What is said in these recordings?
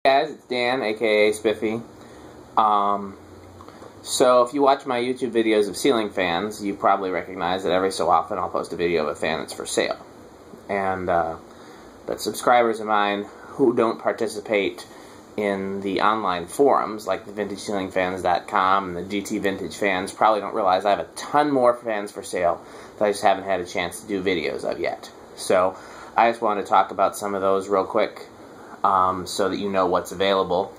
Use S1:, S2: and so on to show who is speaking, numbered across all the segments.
S1: Guys, it's Dan, aka Spiffy. So if you watch my YouTube videos of ceiling fans, you probably recognize that every so often I'll post a video of a fan that's for sale. But subscribers of mine who don't participate in the online forums, like the VintageCeilingFans.com and the GT Vintage Fans, probably don't realize I have a ton more fans for sale that I just haven't had a chance to do videos of yet. So I just wanted to talk about some of those real quick, so that you know what's available,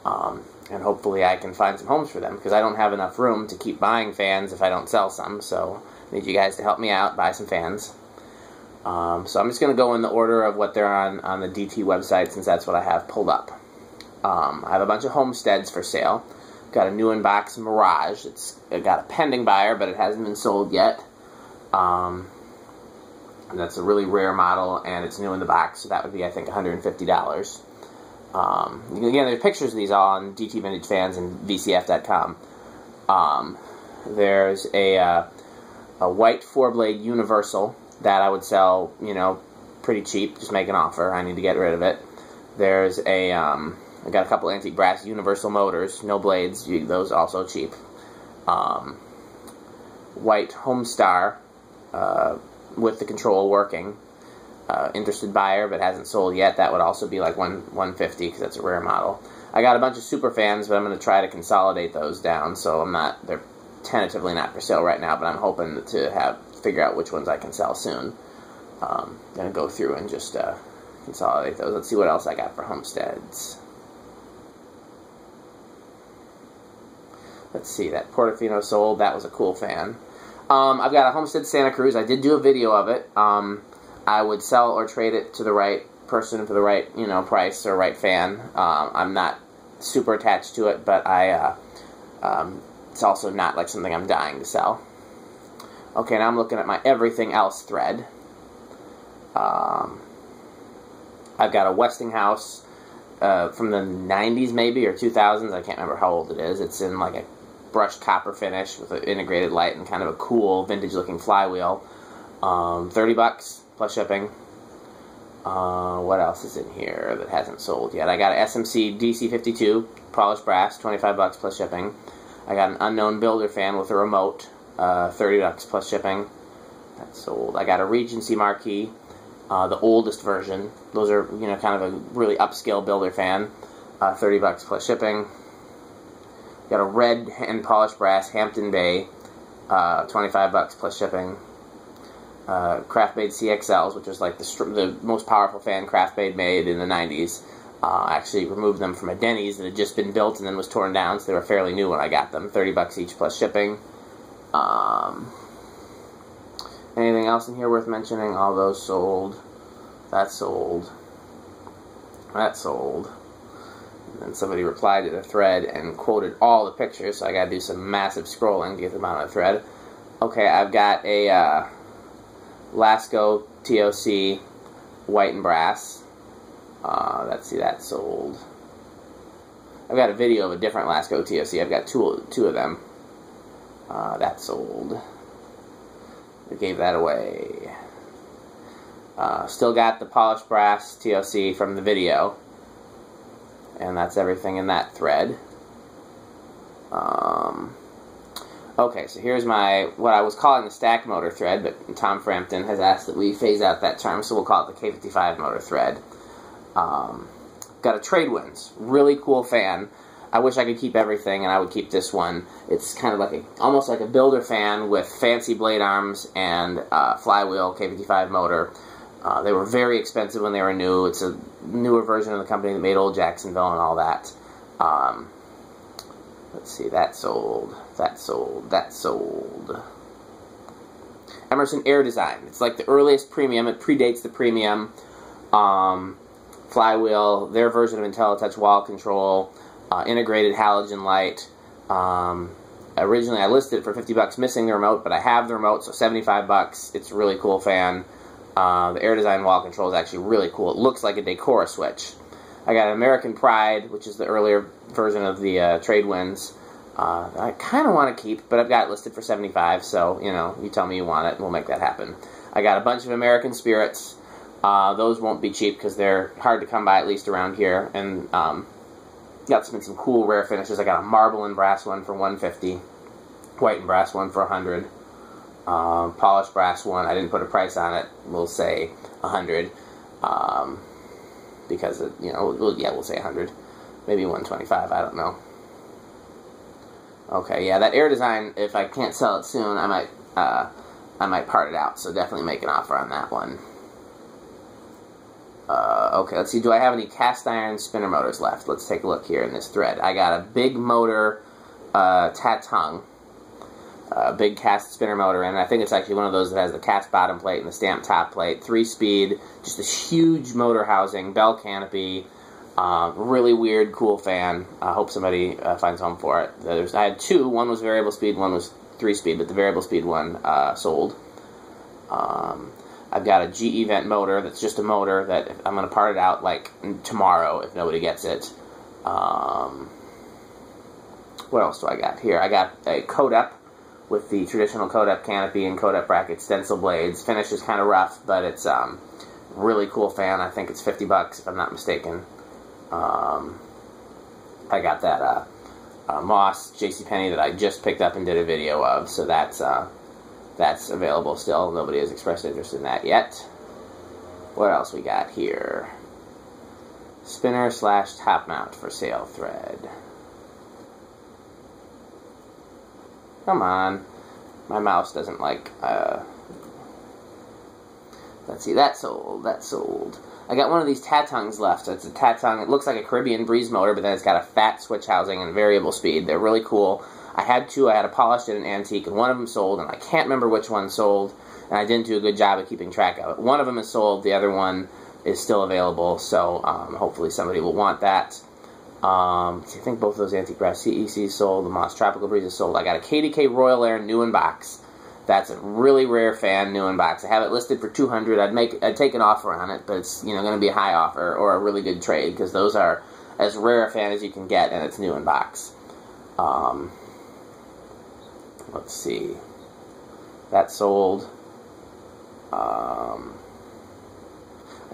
S1: and hopefully I can find some homes for them, because I don't have enough room to keep buying fans if I don't sell some, so I need you guys to help me out, buy some fans. So I'm just going to go in the order of what they're on the DT website, since that's what I have pulled up. I have a bunch of homesteads for sale. Got a new in-box Mirage. It's got a pending buyer, but it hasn't been sold yet. And that's a really rare model, and it's new in the box, so that would be, I think, $150. Again, there's pictures of these all on DT Vintage Fans and VCF.com. There's a white 4-blade Universal that I would sell, you know, pretty cheap. Just make an offer. I need to get rid of it. There's I got a couple antique brass Universal motors, no blades. Those also cheap. White Homestar with the control working. Interested buyer, but hasn't sold yet. That would also be like $150, because that's a rare model. I got a bunch of super fans, but I'm going to try to consolidate those down. So they're tentatively not for sale right now, but I'm hoping to figure out which ones I can sell soon. I'm going to go through and just consolidate those. Let's see what else I got for homesteads. Let's see, that Portofino sold. That was a cool fan. I've got a Homestead Santa Cruz. I did do a video of it. I would sell or trade it to the right person for the right, you know, price or right fan. I'm not super attached to it, but it's also not like something I'm dying to sell. Okay, now I'm looking at my everything else thread. I've got a Westinghouse from the 90s maybe, or 2000s. I can't remember how old it is. It's in like a brushed copper finish with an integrated light and kind of a cool vintage looking flywheel. $30 plus shipping. What else is in here that hasn't sold yet? I got an SMC DC52 polished brass, $25 plus shipping. I got an unknown builder fan with a remote, $30 plus shipping. That's sold. I got a Regency marquee, the oldest version. Those are, you know, kind of a really upscale builder fan, $30 plus shipping. Got a red hand polished brass Hampton Bay, $25 plus shipping. Craft made CXLs, which was like the most powerful fan Craft made in the 90s. Actually removed them from a Denny's that had just been built and then was torn down, so they were fairly new when I got them. $30 each plus shipping. Anything else in here worth mentioning? All those sold. That sold. That sold. And then somebody replied to the thread and quoted all the pictures, so I gotta do some massive scrolling to get them on the thread. Okay, I've got a Lasco TOC white and brass. Let's see, that sold. I've got a video of a different Lasco TOC. I've got two of them. That sold. I gave that away. Still got the polished brass TOC from the video. And that's everything in that thread. Okay, so here's what I was calling the stack motor thread, but Tom Frampton has asked that we phase out that term, so we'll call it the K55 Motor Thread. Got a Trade Winds, really cool fan. I wish I could keep everything, and I would keep this one. It's kind of like almost like a builder fan with fancy blade arms and flywheel K55 motor. They were very expensive when they were new. It's a newer version of the company that made Old Jacksonville and all that. Let's see, that sold, that sold, that sold. Emerson Air Design. It's like the earliest premium. It predates the premium. Flywheel, their version of IntelliTouch wall control, integrated halogen light. Originally I listed it for $50 missing the remote, but I have the remote, so $75. It's a really cool fan. The Air Design wall control is actually really cool. It looks like a Decora switch. I got an American Pride, which is the earlier version of the Trade Winds. I kind of want to keep, but I've got it listed for $75, so, you know, you tell me you want it, and we'll make that happen. I got a bunch of American Spirits. Those won't be cheap because they're hard to come by, at least around here. And got some cool rare finishes. I got a marble and brass one for $150, white and brass one for $100, polished brass one. I didn't put a price on it. We'll say $100, because we'll say $100, maybe $125. I don't know. Okay, yeah, that Air Design. If I can't sell it soon, I might part it out. So definitely make an offer on that one. Okay, let's see. Do I have any cast iron spinner motors left? Let's take a look here in this thread. I got a big motor, Tatung, big cast spinner motor, and I think it's actually one of those that has the cast bottom plate and the stamped top plate. 3-speed, just this huge motor housing, bell canopy, really weird, cool fan. I hope somebody finds a home for it. I had two. One was variable speed, one was 3-speed, but the variable speed one sold. I've got a GE vent motor that's just a motor that I'm going to part it out like tomorrow if nobody gets it. What else do I got here? I got a Code-Up with the traditional Code-Up canopy and Code-Up bracket stencil blades. Finish is kind of rough, but it's really cool fan. I think it's $50 if I'm not mistaken. I got that Moss JCPenney that I just picked up and did a video of, so that's available still. Nobody has expressed interest in that yet. What else we got here? Spinner / top mount for sale thread. Come on. My mouse doesn't like, let's see, that sold, that sold. I got one of these Tatungs left. It's a Tatung. It looks like a Caribbean Breeze motor, but then it's got a fat switch housing and variable speed. They're really cool. I had two. I had a polished and an antique, and one of them sold, and I can't remember which one sold, and I didn't do a good job of keeping track of it. One of them is sold. The other one is still available, so hopefully somebody will want that. I think both of those antique brass CECs sold. The Moss Tropical Breeze is sold. I got a KDK Roller new in box. That's a really rare fan, new in box. I have it listed for $200. I'd take an offer on it, but it's going to be a high offer or a really good trade because those are as rare a fan as you can get, and it's new in box. Let's see. That sold. I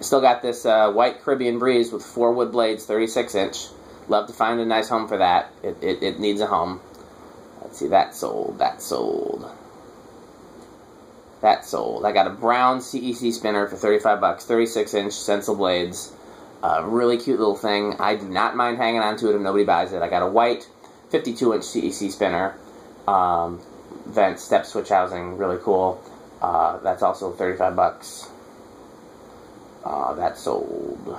S1: still got this white Caribbean Breeze with 4 wood blades, 36-inch. Love to find a nice home for that. It needs a home. Let's see. That sold. That sold. That sold. I got a brown CEC spinner for $35, 36-inch stencil blades. Really cute little thing. I do not mind hanging on to it if nobody buys it. I got a white 52-inch CEC spinner. Vent, step switch housing, really cool. That's also $35. That sold.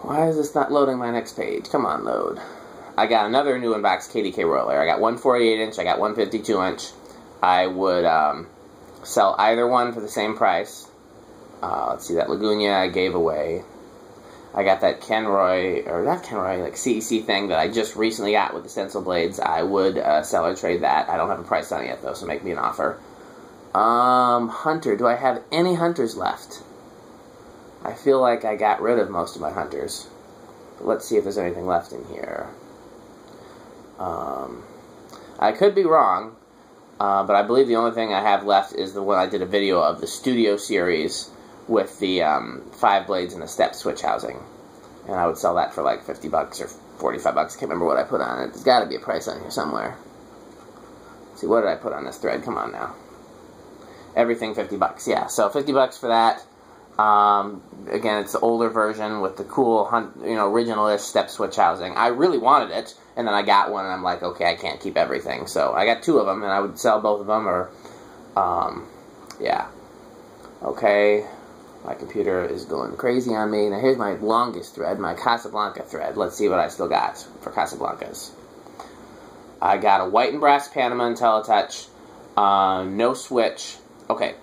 S1: Why is this not loading my next page? Come on, load. I got another new in-box KDK Roller. I got one 48-inch, I got one 52-inch. I would sell either one for the same price. Let's see, that Lagunia I gave away. I got that Kenroy, or not Kenroy, like CEC thing that I just recently got with the stencil blades. I would sell or trade that. I don't have a price on it yet, though, so make me an offer. Hunter. Do I have any Hunters left? I feel like I got rid of most of my Hunters. But let's see if there's anything left in here. I could be wrong, but I believe the only thing I have left is the one I did a video of, the Studio series with the 5 blades and the step switch housing. And I would sell that for like $50 or $45. I can't remember what I put on it. There's got to be a price on here somewhere. Let's see, what did I put on this thread? Come on now. Everything $50. Yeah, so $50 for that. Again, it's the older version with the cool, original-ish step switch housing. I really wanted it, and then I got one, and I'm like, okay, I can't keep everything. So I got 2 of them, and I would sell both of them, or, yeah. Okay, my computer is going crazy on me. Now here's my longest thread, my Casablanca thread. Let's see what I still got for Casablancas. I got a white and brass Panama IntelliTouch, no switch. Okay.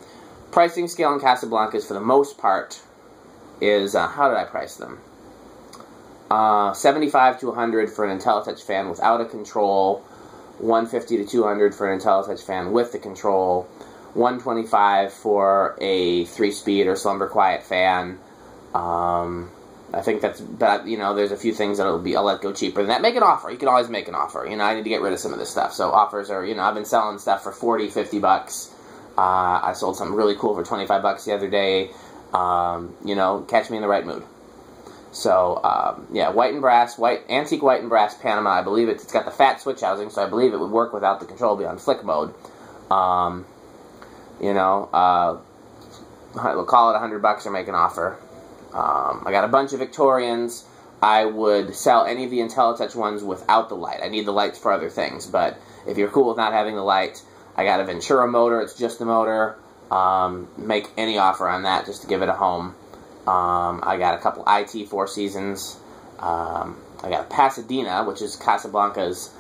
S1: Pricing scale on Casablancas, for the most part, is, how did I price them? $75 to $100 for an IntelliTouch fan without a control, $150 to $200 for an IntelliTouch fan with the control, $125 for a 3-speed or slumber quiet fan, I think that's, but you know, there's a few things that I'll let go cheaper than that. Make an offer. You can always make an offer. You know, I need to get rid of some of this stuff. So offers are, you know, I've been selling stuff for 40, 50 bucks. I sold something really cool for 25 bucks the other day. You know, catch me in the right mood. So, yeah, white and brass, antique white and brass Panama. I believe it's got the fat switch housing, so I believe it would work without the control, be on flick mode. You know, we'll call it 100 bucks or make an offer. I got a bunch of Victorians. I would sell any of the IntelliTouch ones without the light. I need the lights for other things, but if you're cool with not having the light, I got a Ventura motor. It's just the motor. Make any offer on that just to give it a home. I got a couple IT Four Seasons. I got a Pasadena, which is Casablanca's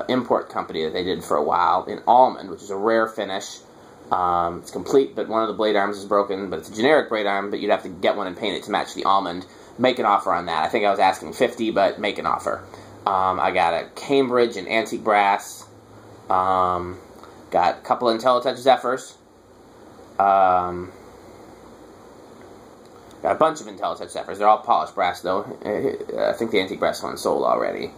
S1: import company that they did for a while, in almond, which is a rare finish. It's complete, but one of the blade arms is broken, but it's a generic blade arm, but you'd have to get one and paint it to match the almond. Make an offer on that. I think I was asking 50, but make an offer. I got a Cambridge and antique brass. Got a couple of IntelliTouch Zephyrs. Got a bunch of IntelliTouch Zephyrs. They're all polished brass, though. I think the antique brass one sold already.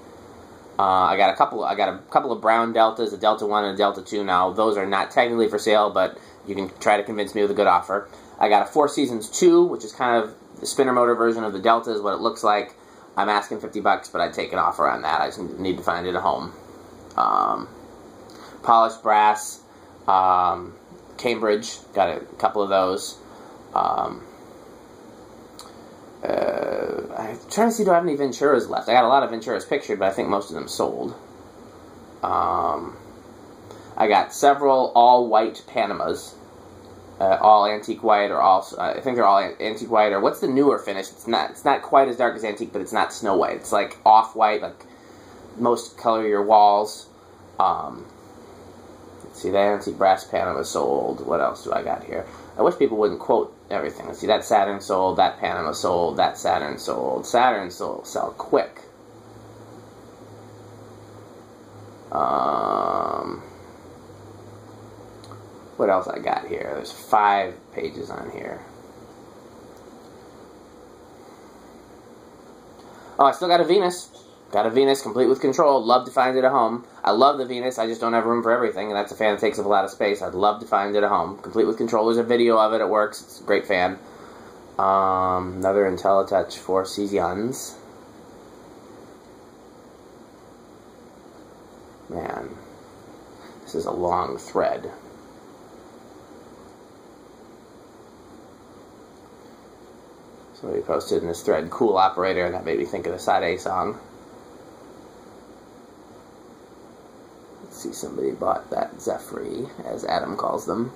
S1: I got a couple of brown Deltas, a Delta 1 and a Delta 2 now. Those are not technically for sale, but you can try to convince me with a good offer. I got a Four Seasons 2, which is kind of the spinner motor version of the Delta, is what it looks like. I'm asking 50 bucks, but I'd take an offer on that. I just need to find it a home. Polished brass, Cambridge, got a couple of those. I'm trying to see, do I have any Venturas left? I got a lot of Venturas pictured, but I think most of them sold. I got several all-white Panamas. All antique white, or all, I think they're all antique white, or what's the newer finish? It's not quite as dark as antique, but it's not snow white. It's like off-white, like most color your walls. Let's see, that antique brass Panama sold. What else do I got here? I wish people wouldn't quote everything. Let's see, that Saturn sold, that Panama sold, that Saturn sold. Saturn sold, sell quick. What else I got here? There's 5 pages on here. Oh, I still got a Venus. Got a Venus, complete with control. Love to find it a home. I love the Venus. I just don't have room for everything, and that's a fan that takes up a lot of space. I'd love to find it a home. Complete with control. There's a video of it. It works. It's a great fan. Another IntelliTouch Four Seasons. Man, this is a long thread. Somebody posted in this thread, cool operator, and that made me think of the Side A song. Let's see, somebody bought that Zephyr, as Adam calls them.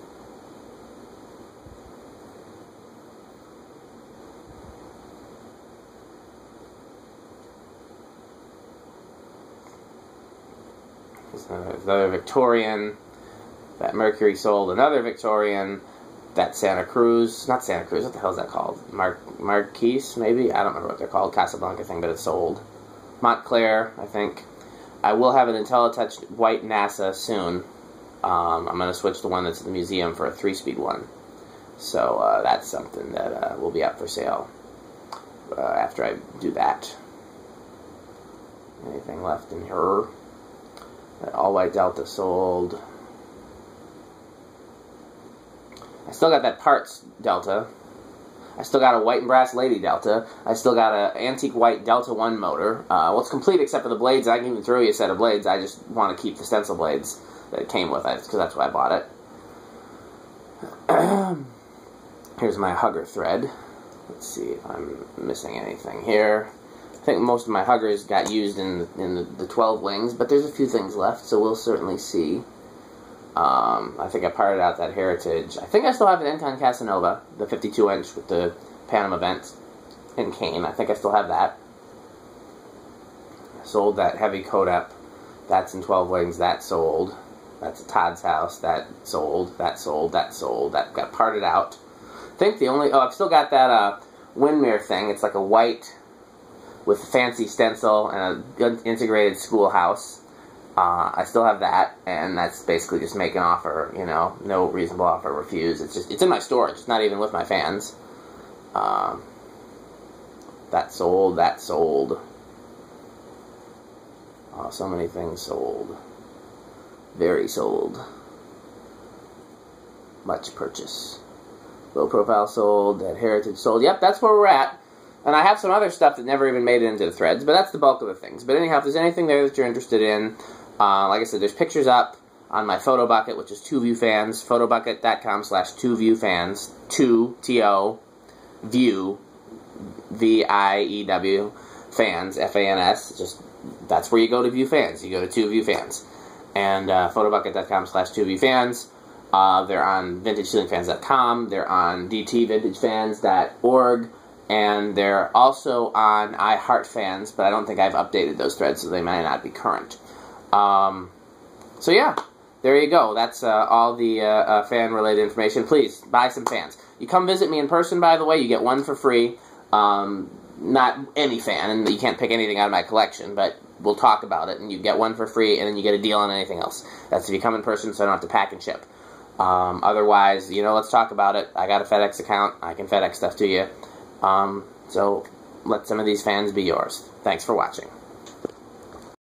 S1: There's another Victorian. That Mercury sold another Victorian. That Santa Cruz, not Santa Cruz, what the hell is that called? Marquise, maybe? I don't remember what they're called. Casablanca thing, but it's sold. Montclair, I think. I will have an IntelliTouch white NASA soon. I'm going to switch the one that's in the museum for a 3-speed one. So that's something that will be up for sale after I do that. Anything left in here? That all-white Delta sold. I still got that parts Delta. I still got a white and brass Lady Delta. I still got an antique white Delta 1 motor. Well, it's complete except for the blades. I can even throw you a set of blades. I just want to keep the stencil blades that it came with, because that's why I bought it. Here's my hugger thread. Let's see if I'm missing anything here. I think most of my huggers got used in the 12 wings, but there's a few things left, so we'll certainly see. I think I parted out that Heritage. I think I still have an Encon Casanova, the 52-inch with the Panama vent in cane. I think I still have that. I sold that heavy Codep. That's in 12 wings. That sold. That's Todd's house. That sold. That sold. That sold. That got parted out. I think the only... Oh, I've still got that windmere thing. It's like a white with fancy stencil and an integrated schoolhouse. I still have that, and that's basically just make an offer, you know, no reasonable offer, refuse. It's in my storage. It's not even with my fans. That sold, that sold. Oh, so many things sold. Very sold. Much purchase. Low profile sold. That heritage sold. Yep, that's where we're at. And I have some other stuff that never even made it into the threads, but that's the bulk of the things. But anyhow, if there's anything there that you're interested in, like I said, there's pictures up on my photo bucket, which is 2viewfans, photobucket.com/2viewfans, 2, T-O, view, V-I-E-W, fans, F-A-N-S, just, that's where you go to view fans. You go to 2viewfans. And photobucket.com/2viewfans. They're on vintageceilingfans.com. They're on dtvintagefans.org. And they're also on iHeartFans, but I don't think I've updated those threads, so they might not be current. So yeah, there you go. That's all the fan-related information. Please, buy some fans. You come visit me in person, by the way, you get one for free. Not any fan, and you can't pick anything out of my collection, but we'll talk about it, and you get one for free, and then you get a deal on anything else. That's if you come in person, so I don't have to pack and ship. Otherwise, you know, let's talk about it. I got a FedEx account. I can FedEx stuff to you. So let some of these fans be yours. Thanks for watching.